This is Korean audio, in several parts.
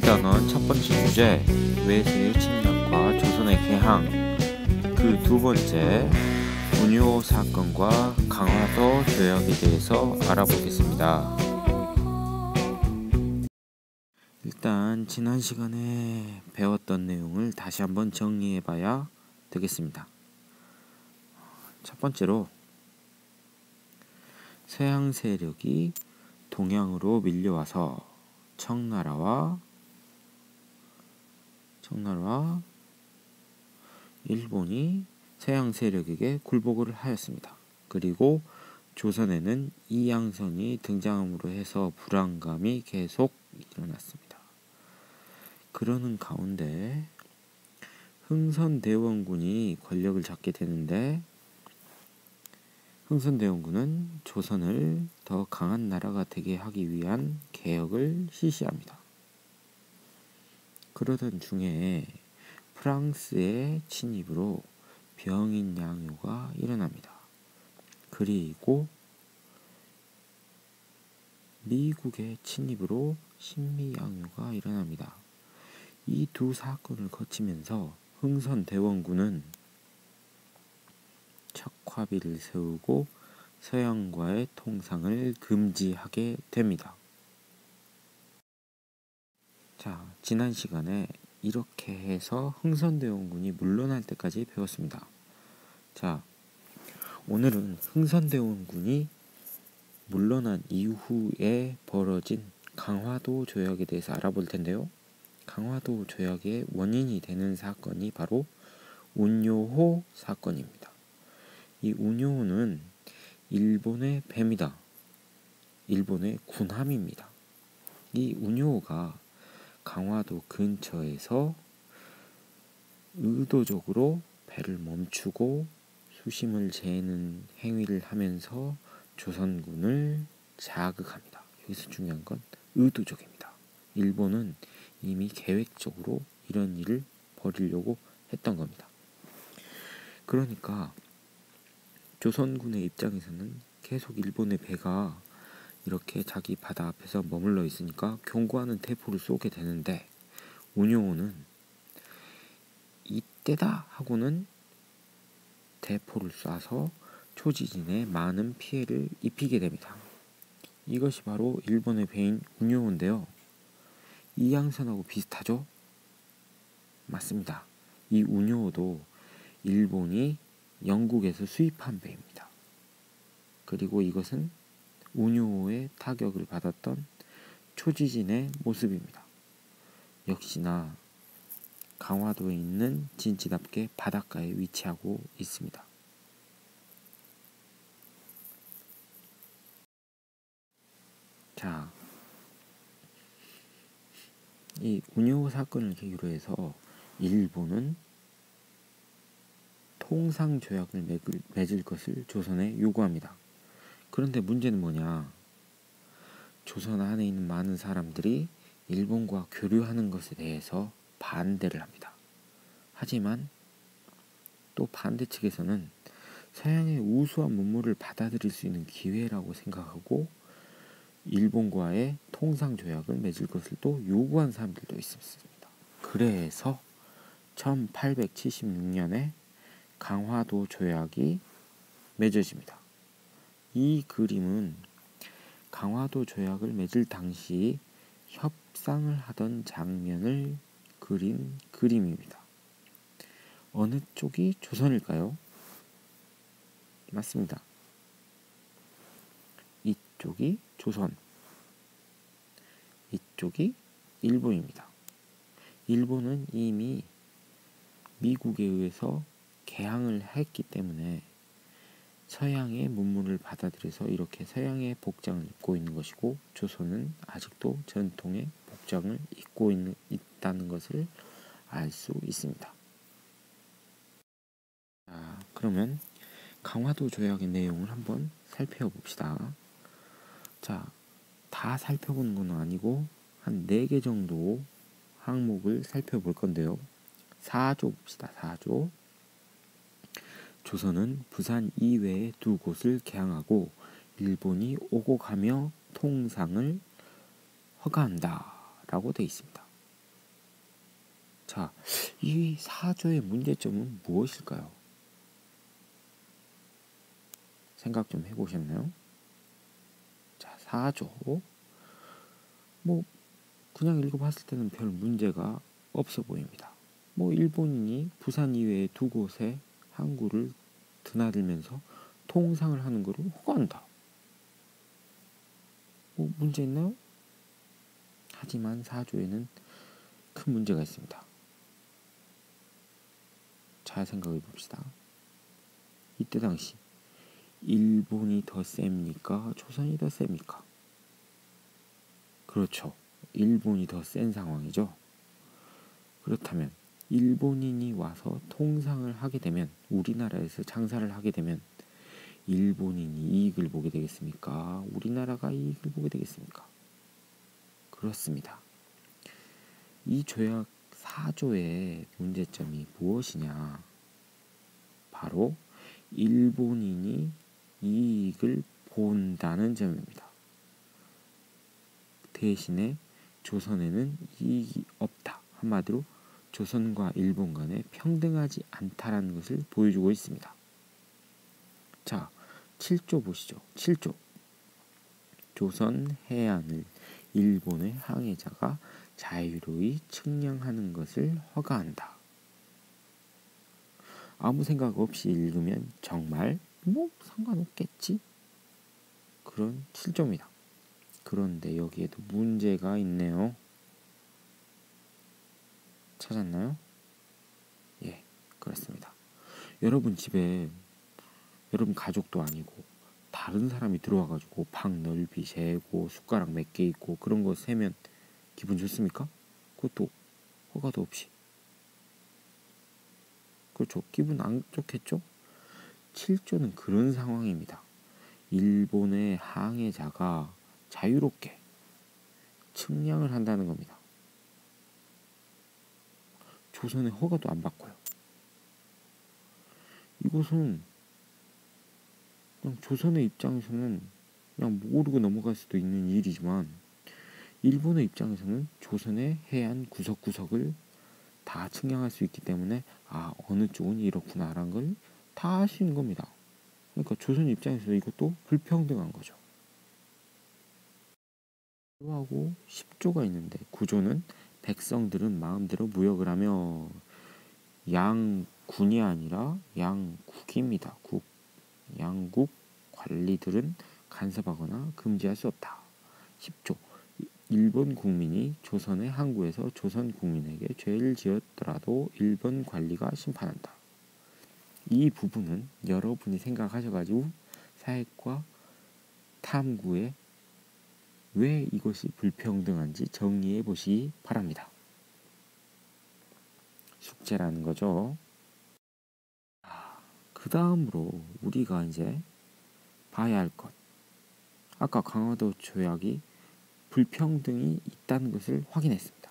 일단은 첫 번째 주제, 외세의 침략과 조선의 개항, 그 두 번째 운요 사건과 강화도 조약에 대해서 알아보겠습니다. 일단 지난 시간에 배웠던 내용을 다시 한번 정리해봐야 되겠습니다. 첫 번째로 서양 세력이 동양으로 밀려와서 청나라와 일본이 서양 세력에게 굴복을 하였습니다. 그리고 조선에는 이양선이 등장함으로 해서 불안감이 계속 일어났습니다. 그러는 가운데 흥선대원군이 권력을 잡게 되는데, 흥선대원군은 조선을 더 강한 나라가 되게 하기 위한 개혁을 실시합니다. 그러던 중에 프랑스의 침입으로 병인 양요가 일어납니다. 그리고 미국의 침입으로 신미양요가 일어납니다. 이 두 사건을 거치면서 흥선대원군은 척화비를 세우고 서양과의 통상을 금지하게 됩니다. 자, 지난 시간에 이렇게 해서 흥선대원군이 물러날 때까지 배웠습니다. 자, 오늘은 흥선대원군이 물러난 이후에 벌어진 강화도 조약에 대해서 알아볼 텐데요. 강화도 조약의 원인이 되는 사건이 바로 운요호 사건입니다. 이 운요호는 일본의 배입니다. 일본의 군함입니다. 이 운요호가 강화도 근처에서 의도적으로 배를 멈추고 수심을 재는 행위를 하면서 조선군을 자극합니다. 여기서 중요한 건 의도적입니다. 일본은 이미 계획적으로 이런 일을 벌이려고 했던 겁니다. 그러니까 조선군의 입장에서는 계속 일본의 배가 이렇게 자기 바다 앞에서 머물러 있으니까 경고하는 대포를 쏘게 되는데, 운요호는 이때다 하고는 대포를 쏴서 초지진에 많은 피해를 입히게 됩니다. 이것이 바로 일본의 배인 운요호인데요. 이양선하고 비슷하죠? 맞습니다. 이 운요호도 일본이 영국에서 수입한 배입니다. 그리고 이것은 운요호의 타격을 받았던 초지진의 모습입니다. 역시나 강화도에 있는 진지답게 바닷가에 위치하고 있습니다. 자, 이 운요호 사건을 계기로 해서 일본은 통상조약을 맺을 것을 조선에 요구합니다. 그런데 문제는 뭐냐? 조선 안에 있는 많은 사람들이 일본과 교류하는 것에 대해서 반대를 합니다. 하지만 또 반대 측에서는 서양의 우수한 문물을 받아들일 수 있는 기회라고 생각하고 일본과의 통상조약을 맺을 것을 또 요구한 사람들도 있습니다. 그래서 1876년에 강화도 조약이 맺어집니다. 이 그림은 강화도 조약을 맺을 당시 협상을 하던 장면을 그린 그림입니다. 어느 쪽이 조선일까요? 맞습니다. 이쪽이 조선, 이쪽이 일본입니다. 일본은 이미 미국에 의해서 개항을 했기 때문에 서양의 문물을 받아들여서 이렇게 서양의 복장을 입고 있는 것이고, 조선은 아직도 전통의 복장을 입고 있다는 것을 알 수 있습니다. 자, 그러면 강화도 조약의 내용을 한번 살펴봅시다. 자, 다 살펴보는 건 아니고 한 4개 정도 항목을 살펴볼 건데요. 4조 봅시다. 4조. 조선은 부산 이외의 2곳을 개항하고 일본이 오고 가며 통상을 허가한다 라고 되어 있습니다. 자, 이 사조의 문제점은 무엇일까요? 생각 좀 해보셨나요? 자, 사조. 뭐 그냥 읽어봤을 때는 별 문제가 없어 보입니다. 뭐 일본인이 부산 이외의 두 곳에 항구를 드나들면서 통상을 하는 것을 허가한다. 뭐 문제 있나요? 하지만 사조에는 큰 문제가 있습니다. 잘 생각해 봅시다. 이때 당시 일본이 더 셉니까? 조선이 더 셉니까? 그렇죠. 일본이 더 센 상황이죠. 그렇다면 일본인이 와서 통상을 하게 되면, 우리나라에서 장사를 하게 되면 일본인이 이익을 보게 되겠습니까? 우리나라가 이익을 보게 되겠습니까? 그렇습니다. 이 조약 4조의 문제점이 무엇이냐? 바로 일본인이 이익을 본다는 점입니다. 대신에 조선에는 이익이 없다. 한마디로 조선과 일본 간에 평등하지 않다라는 것을 보여주고 있습니다. 자, 7조 보시죠. 7조. 조선 해안을 일본의 항해자가 자유로이 측량하는 것을 허가한다. 아무 생각 없이 읽으면 정말 뭐 상관없겠지? 그런 7조입니다. 그런데 여기에도 문제가 있네요. 찾았나요? 예, 그렇습니다. 여러분 집에 여러분 가족도 아니고 다른 사람이 들어와가지고 방 넓이 재고 숟가락 몇 개 있고 그런 거 세면 기분 좋습니까? 그것도 허가도 없이. 그렇죠. 기분 안 좋겠죠? 7조는 그런 상황입니다. 일본의 항해자가 자유롭게 측량을 한다는 겁니다. 조선의 허가도 안 받고요. 이것은 그냥 조선의 입장에서는 그냥 모르고 넘어갈 수도 있는 일이지만, 일본의 입장에서는 조선의 해안 구석구석을 다 측량할 수 있기 때문에 어느 쪽은 이렇구나라는 걸 다 알 수 있는 겁니다. 그러니까 조선 입장에서 이것도 불평등한 거죠. 하고 10조가 있는데 9조는 백성들은 마음대로 무역을 하며, 양군이 아니라 양국입니다. 양국 관리들은 간섭하거나 금지할 수 없다. 10조. 일본 국민이 조선의 항구에서 조선 국민에게 죄를 지었더라도 일본 관리가 심판한다. 이 부분은 여러분이 생각하셔가지고 사회과 탐구에 왜 이것이 불평등한지 정리해 보시기 바랍니다. 숙제라는 거죠. 그 다음으로 우리가 이제 봐야 할 것. 아까 강화도 조약이 불평등이 있다는 것을 확인했습니다.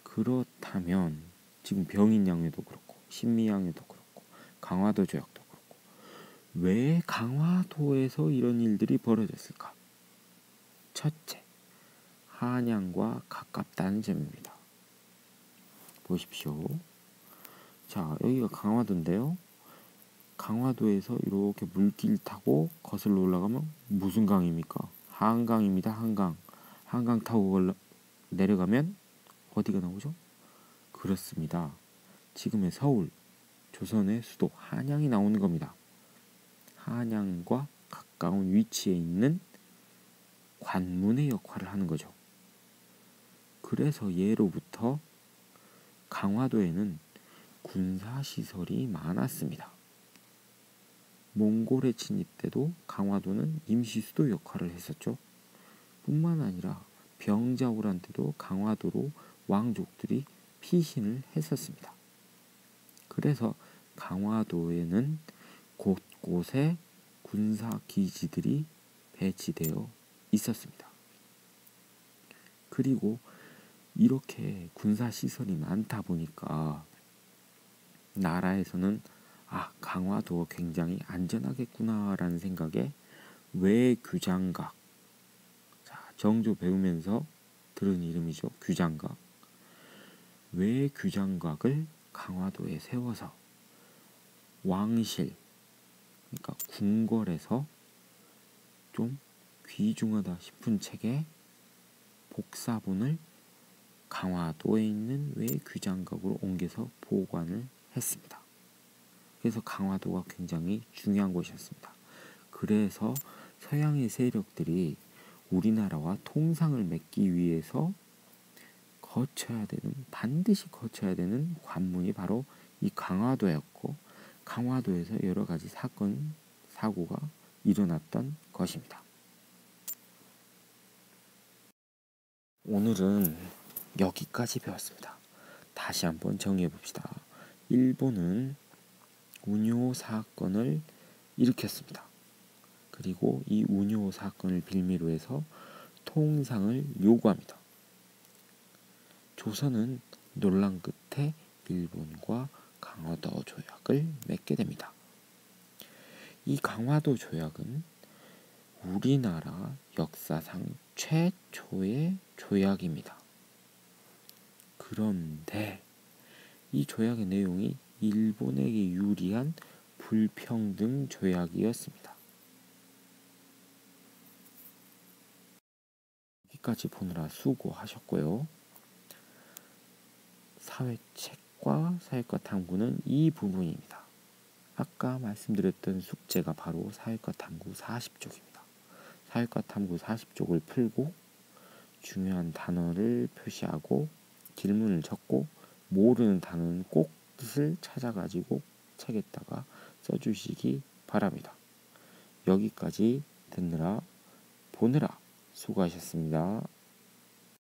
그렇다면 지금 병인양요도 그렇고 신미양요도 그렇고 강화도 조약도 그렇고 왜 강화도에서 이런 일들이 벌어졌을까? 첫째, 한양과 가깝다는 점입니다. 보십시오. 자, 여기가 강화도인데요. 강화도에서 이렇게 물길 타고 거슬러 올라가면 무슨 강입니까? 한강입니다. 한강. 한강 타고 내려가면 어디가 나오죠? 그렇습니다. 지금의 서울, 조선의 수도 한양이 나오는 겁니다. 한양과 가까운 위치에 있는 관문의 역할을 하는 거죠. 그래서 예로부터 강화도에는 군사시설이 많았습니다. 몽골의 진입 때도 강화도는 임시수도 역할을 했었죠. 뿐만 아니라 병자호란 때도 강화도로 왕족들이 피신을 했었습니다. 그래서 강화도에는 곳곳에 군사기지들이 배치되어 있었습니다. 그리고 이렇게 군사시설이 많다 보니까 나라에서는 강화도가 굉장히 안전하겠구나라는 생각에 외규장각, 정조 배우면서 들은 이름이죠. 규장각. 외규장각을 강화도에 세워서 왕실, 그러니까 궁궐에서 좀 귀중하다 싶은 책의 복사본을 강화도에 있는 외규장각으로 옮겨서 보관을 했습니다. 그래서 강화도가 굉장히 중요한 곳이었습니다. 그래서 서양의 세력들이 우리나라와 통상을 맺기 위해서 반드시 거쳐야 되는 관문이 바로 이 강화도였고, 강화도에서 여러 가지 사건, 사고가 일어났던 것입니다. 오늘은 여기까지 배웠습니다. 다시 한번 정리해 봅시다. 일본은 운요 사건을 일으켰습니다. 그리고 이 운요 사건을 빌미로 해서 통상을 요구합니다. 조선은 논란 끝에 일본과 강화도 조약을 맺게 됩니다. 이 강화도 조약은 우리나라 역사상 최초의 조약입니다. 그런데 이 조약의 내용이 일본에게 유리한 불평등 조약이었습니다. 여기까지 보느라 수고하셨고요. 사회책과 사회과 탐구는 이 부분입니다. 아까 말씀드렸던 숙제가 바로 사회과 탐구 40쪽입니다. 사회과 탐구 40쪽을 풀고 중요한 단어를 표시하고 질문을 적고 모르는 단어는 꼭 뜻을 찾아가지고 책에다가 써주시기 바랍니다. 여기까지 듣느라 보느라 수고하셨습니다.